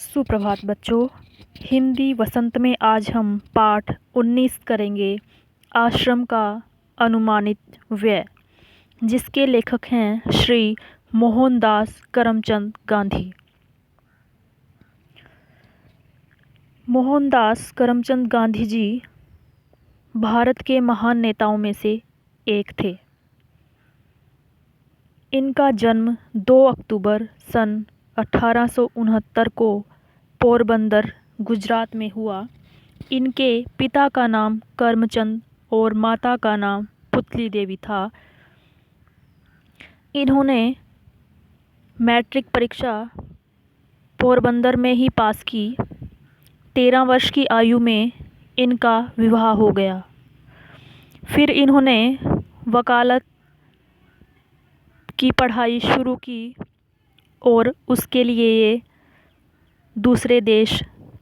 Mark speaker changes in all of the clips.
Speaker 1: सुप्रभात बच्चों। हिंदी वसंत में आज हम पाठ 19 करेंगे, आश्रम का अनुमानित व्यय, जिसके लेखक हैं श्री मोहनदास करमचंद गांधी। मोहनदास करमचंद गांधी जी भारत के महान नेताओं में से एक थे। इनका जन्म 2 अक्टूबर सन 1869 को पोरबंदर, गुजरात में हुआ। इनके पिता का नाम करमचंद और माता का नाम पुतली देवी था। इन्होंने मैट्रिक परीक्षा पोरबंदर में ही पास की। 13 वर्ष की आयु में इनका विवाह हो गया। फिर इन्होंने वकालत की पढ़ाई शुरू की और उसके लिए ये दूसरे देश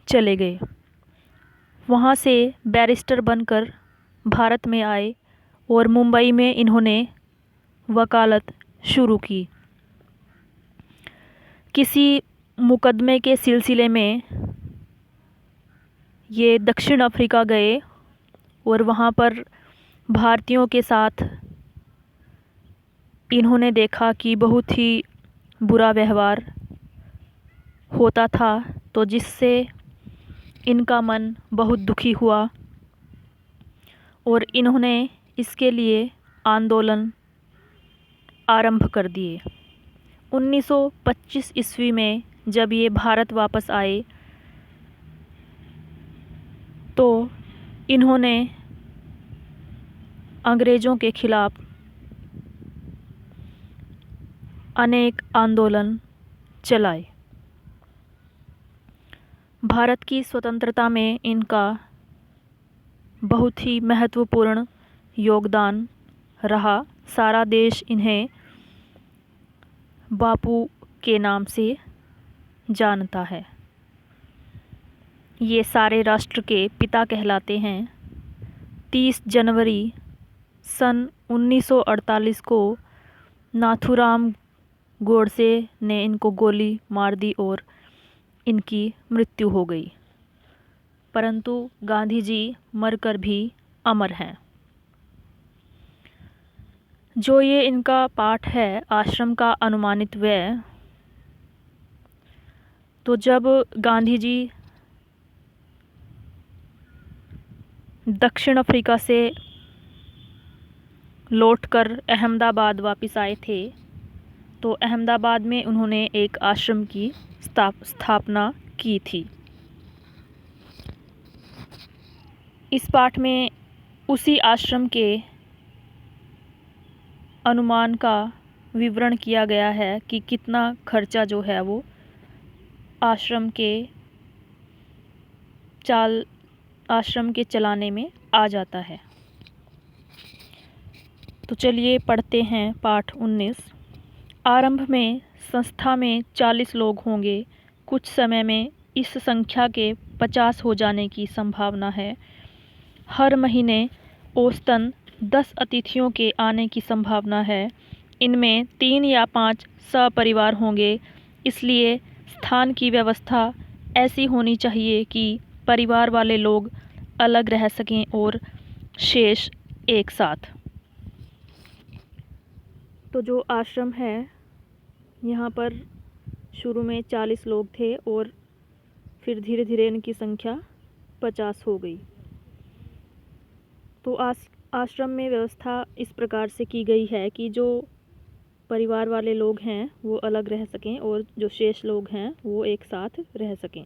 Speaker 1: चले गए। वहाँ से बैरिस्टर बनकर भारत में आए और मुंबई में इन्होंने वकालत शुरू की। किसी मुकदमे के सिलसिले में ये दक्षिण अफ्रीका गए और वहाँ पर भारतीयों के साथ इन्होंने देखा कि बहुत ही बुरा व्यवहार होता था, तो जिससे इनका मन बहुत दुखी हुआ और इन्होंने इसके लिए आंदोलन आरंभ कर दिए। 1925 ईस्वी में जब ये भारत वापस आए तो इन्होंने अंग्रेज़ों के खिलाफ अनेक आंदोलन चलाए। भारत की स्वतंत्रता में इनका बहुत ही महत्वपूर्ण योगदान रहा। सारा देश इन्हें बापू के नाम से जानता है। ये सारे राष्ट्र के पिता कहलाते हैं। 30 जनवरी सन 1948 को नाथूराम गोडसे ने इनको गोली मार दी और इनकी मृत्यु हो गई। परंतु गांधी जी मरकर भी अमर हैं। जो ये इनका पाठ है, आश्रम का अनुमानित व्यय, तो जब गांधी जी दक्षिण अफ्रीका से लौटकर अहमदाबाद वापस आए थे, तो अहमदाबाद में उन्होंने एक आश्रम की स्थापना की थी। इस पाठ में उसी आश्रम के अनुमान का विवरण किया गया है कि कितना खर्चा जो है वो आश्रम के चलाने में आ जाता है। तो चलिए पढ़ते हैं पाठ 19। आरंभ में संस्था में 40 लोग होंगे। कुछ समय में इस संख्या के 50 हो जाने की संभावना है। हर महीने औसतन 10 अतिथियों के आने की संभावना है। इनमें 3 या 5 सपरिवार होंगे, इसलिए स्थान की व्यवस्था ऐसी होनी चाहिए कि परिवार वाले लोग अलग रह सकें और शेष एक साथ। तो जो आश्रम है, यहाँ पर शुरू में 40 लोग थे और फिर धीरे धीरे इनकी संख्या 50 हो गई। तो आश्रम में व्यवस्था इस प्रकार से की गई है कि जो परिवार वाले लोग हैं वो अलग रह सकें और जो शेष लोग हैं वो एक साथ रह सकें।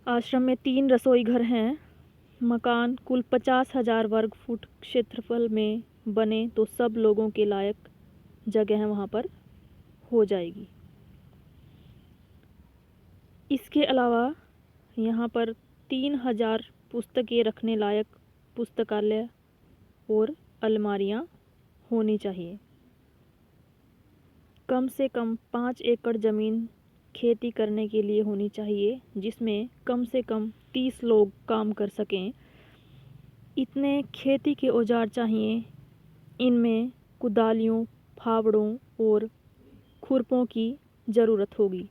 Speaker 1: आश्रम में 3 रसोई घर हैं। मकान कुल 50,000 वर्ग फुट क्षेत्रफल में बने तो सब लोगों के लायक जगह वहाँ पर हो जाएगी। इसके अलावा यहाँ पर 3,000 पुस्तकें रखने लायक पुस्तकालय और अलमारियाँ होनी चाहिए। कम से कम 5 एकड़ ज़मीन खेती करने के लिए होनी चाहिए, जिसमें कम से कम 30 लोग काम कर सकें। इतने खेती के औजार चाहिए। इनमें कुदालियों, फावड़ों और खुरपों की ज़रूरत होगी।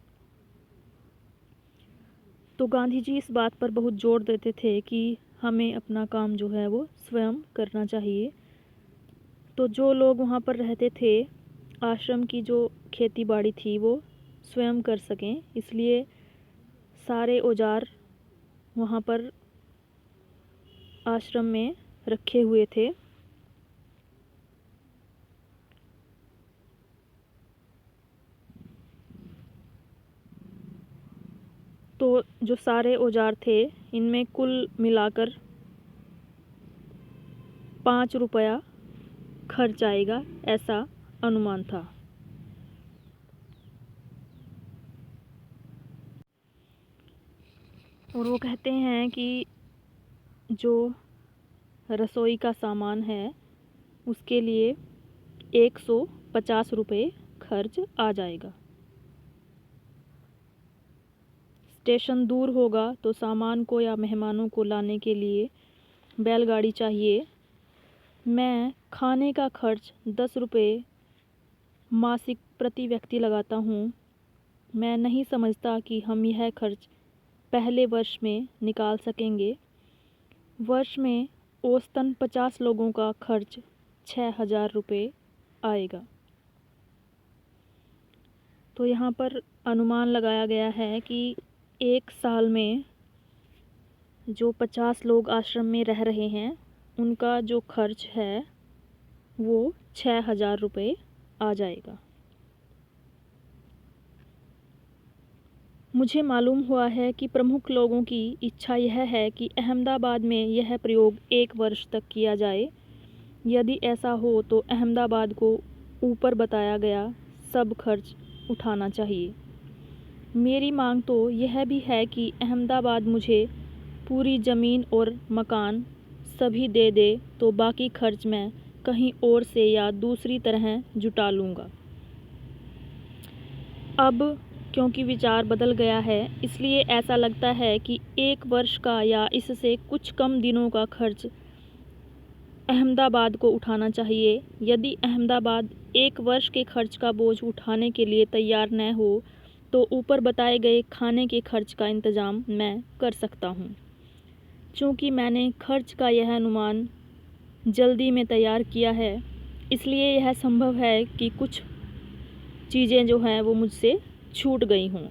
Speaker 1: तो गांधी जी इस बात पर बहुत जोर देते थे कि हमें अपना काम जो है वो स्वयं करना चाहिए। तो जो लोग वहाँ पर रहते थे, आश्रम की जो खेती बाड़ी थी वो स्वयं कर सकें, इसलिए सारे औजार वहाँ पर आश्रम में रखे हुए थे। तो जो सारे औजार थे इनमें कुल मिलाकर 5 रुपया खर्च आएगा, ऐसा अनुमान था। और वो कहते हैं कि जो रसोई का सामान है उसके लिए 150 रुपये खर्च आ जाएगा। स्टेशन दूर होगा तो सामान को या मेहमानों को लाने के लिए बैलगाड़ी चाहिए। मैं खाने का खर्च 10 रुपये मासिक प्रति व्यक्ति लगाता हूँ। मैं नहीं समझता कि हम यह खर्च पहले वर्ष में निकाल सकेंगे। वर्ष में औसतन 50 लोगों का खर्च 6,000 रुपये आएगा। तो यहाँ पर अनुमान लगाया गया है कि एक साल में जो 50 लोग आश्रम में रह रहे हैं उनका जो खर्च है वो 6,000 रुपये आ जाएगा। मुझे मालूम हुआ है कि प्रमुख लोगों की इच्छा यह है कि अहमदाबाद में यह प्रयोग 1 वर्ष तक किया जाए। यदि ऐसा हो तो अहमदाबाद को ऊपर बताया गया सब खर्च उठाना चाहिए। मेरी मांग तो यह भी है कि अहमदाबाद मुझे पूरी ज़मीन और मकान सभी दे दे तो बाकी खर्च मैं कहीं और से या दूसरी तरह जुटा लूँगा। अब क्योंकि विचार बदल गया है इसलिए ऐसा लगता है कि 1 वर्ष का या इससे कुछ कम दिनों का खर्च अहमदाबाद को उठाना चाहिए। यदि अहमदाबाद 1 वर्ष के खर्च का बोझ उठाने के लिए तैयार न हो तो ऊपर बताए गए खाने के खर्च का इंतज़ाम मैं कर सकता हूँ। चूँकि मैंने खर्च का यह अनुमान जल्दी में तैयार किया है इसलिए यह संभव है कि कुछ चीज़ें जो हैं वो मुझसे छूट गई हों।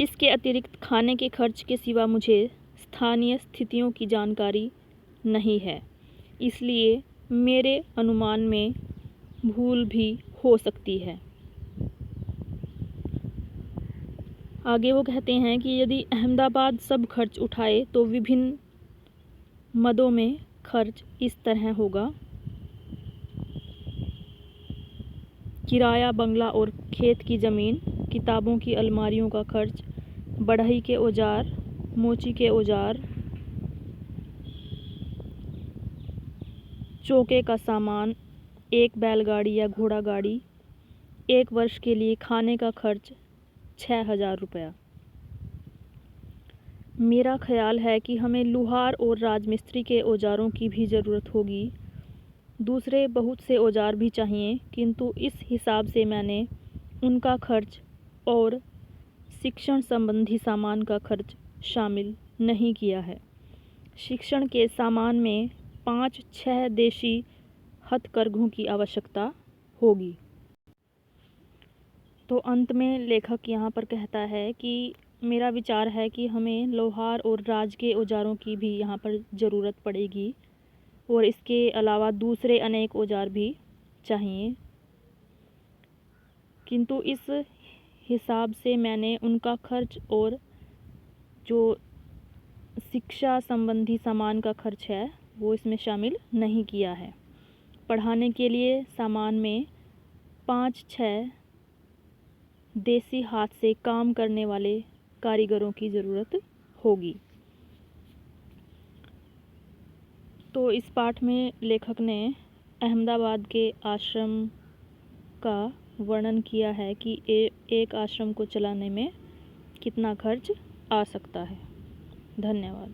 Speaker 1: इसके अतिरिक्त खाने के खर्च के सिवा मुझे स्थानीय स्थितियों की जानकारी नहीं है, इसलिए मेरे अनुमान में भूल भी हो सकती है। आगे वो कहते हैं कि यदि अहमदाबाद सब खर्च उठाए तो विभिन्न मदों में खर्च इस तरह होगा। किराया बंगला और खेत की ज़मीन, किताबों की अलमारियों का खर्च, बढ़ई के औजार, मोची के औजार, चौके का सामान, एक बैलगाड़ी या घोड़ा गाड़ी, 1 वर्ष के लिए खाने का खर्च 6,000 रुपया। मेरा ख्याल है कि हमें लुहार और राजमिस्त्री के औजारों की भी ज़रूरत होगी। दूसरे बहुत से औजार भी चाहिए, किंतु इस हिसाब से मैंने उनका खर्च और शिक्षण संबंधी सामान का खर्च शामिल नहीं किया है। शिक्षण के सामान में 5-6 देशी हथकरघों की आवश्यकता होगी। तो अंत में लेखक यहाँ पर कहता है कि मेरा विचार है कि हमें लोहार और राज के औजारों की भी यहाँ पर ज़रूरत पड़ेगी और इसके अलावा दूसरे अनेक औजार भी चाहिए, किंतु इस हिसाब से मैंने उनका खर्च और जो शिक्षा संबंधी सामान का खर्च है वो इसमें शामिल नहीं किया है। पढ़ाने के लिए सामान में 5-6 देसी हाथ से काम करने वाले कारीगरों की ज़रूरत होगी। तो इस पाठ में लेखक ने अहमदाबाद के आश्रम का वर्णन किया है कि एक आश्रम को चलाने में कितना खर्च आ सकता है। धन्यवाद।